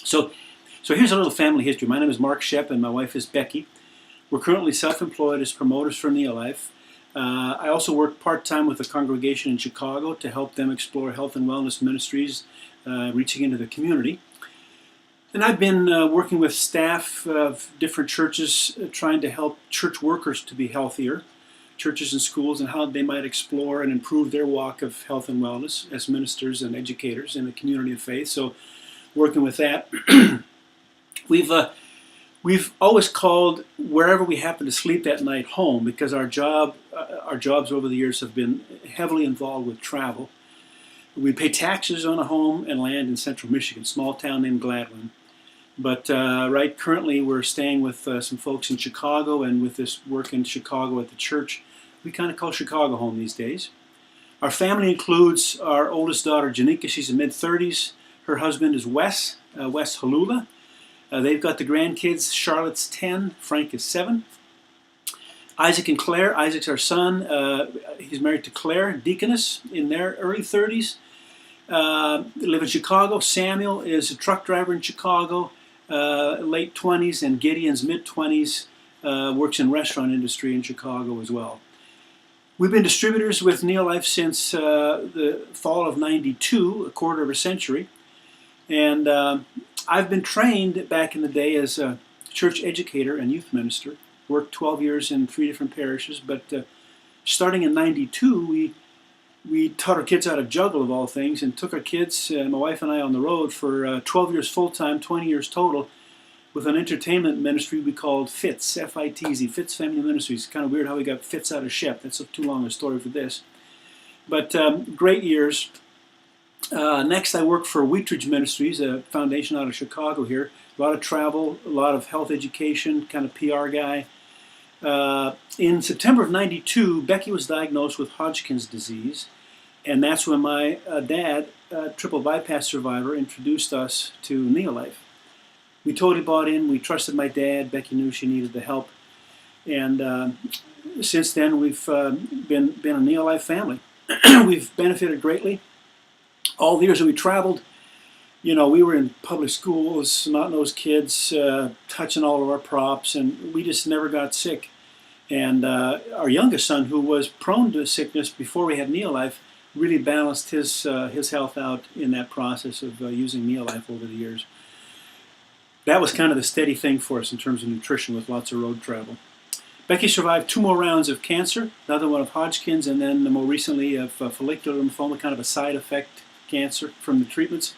So, so here's a little family history. My name is Mark Shepp and my wife is Becky. We're currently self-employed as promoters for Neolife. I also work part-time with a congregation in Chicago to help them explore health and wellness ministries, reaching into the community. And I've been working with staff of different churches, trying to help church workers to be healthier, churches and schools, and how they might explore and improve their walk of health and wellness as ministers and educators in the community of faith. So, working with that, we've always called wherever we happen to sleep that night home, because our jobs over the years have been heavily involved with travel. We pay taxes on a home and land in central Michigan, small town named Gladwin. But currently we're staying with some folks in Chicago, and with this work in Chicago at the church, we kind of call Chicago home these days. Our family includes our oldest daughter, Janika. She's in mid-30s. Her husband is Wes Halula. They've got the grandkids. Charlotte's 10, Frank is 7. Isaac and Claire. Isaac's our son. He's married to Claire, deaconess, in their early 30s. They live in Chicago. Samuel is a truck driver in Chicago, late 20s, and Gideon's mid-20s, works in restaurant industry in Chicago as well. We've been distributors with Neolife since the fall of '92, a quarter of a century. And I've been trained back in the day as a church educator and youth minister. Worked 12 years in 3 different parishes, but starting in '92, we taught our kids how to juggle, of all things, and took our kids, my wife and I, on the road for 12 years full-time, 20 years total, with an entertainment ministry we called FITZ, F-I-T-Z, FITZ Family Ministries. It's kind of weird how we got Fitz out of Shep. That's too long a story for this. But great years. Next, I work for Wheatridge Ministries, a foundation out of Chicago here. A lot of travel, a lot of health education, kind of PR guy. In September of '92, Becky was diagnosed with Hodgkin's disease, and that's when my dad, triple bypass survivor, introduced us to Neolife. We totally bought in. We trusted my dad. Becky knew she needed the help, and since then we've been a Neolife family. We've benefited greatly. All the years that we traveled, you know, we were in public schools, snot-nosed kids, touching all of our props, and we just never got sick. And our youngest son, who was prone to sickness before we had Neolife, really balanced his health out in that process of using Neolife over the years. That was kind of the steady thing for us in terms of nutrition, with lots of road travel. Becky survived 2 more rounds of cancer, another one of Hodgkin's, and then more recently of follicular lymphoma, kind of a side effect cancer from the treatments.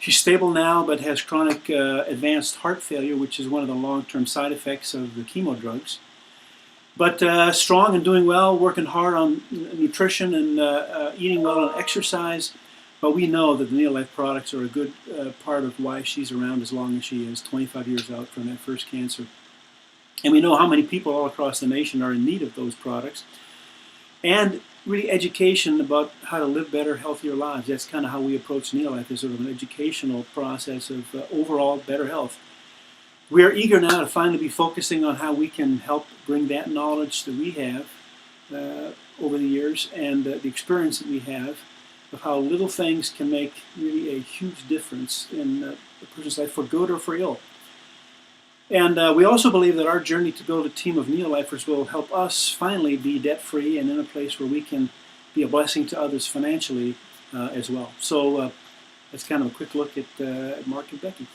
She's stable now, but has chronic advanced heart failure, which is one of the long-term side effects of the chemo drugs. But strong and doing well, working hard on nutrition and eating well and exercise. But we know that the Neolife products are a good part of why she's around as long as she is, 25 years out from that first cancer. And we know how many people all across the nation are in need of those products. And really education about how to live better, healthier lives. That's kind of how we approach Neolife, as sort of an educational process of overall better health. We are eager now to finally be focusing on how we can help bring that knowledge that we have over the years, and the experience that we have of how little things can make really a huge difference in a person's life, for good or for ill. And we also believe that our journey to build a team of Neolifers will help us finally be debt-free and in a place where we can be a blessing to others financially as well. So that's kind of a quick look at Mark and Becky.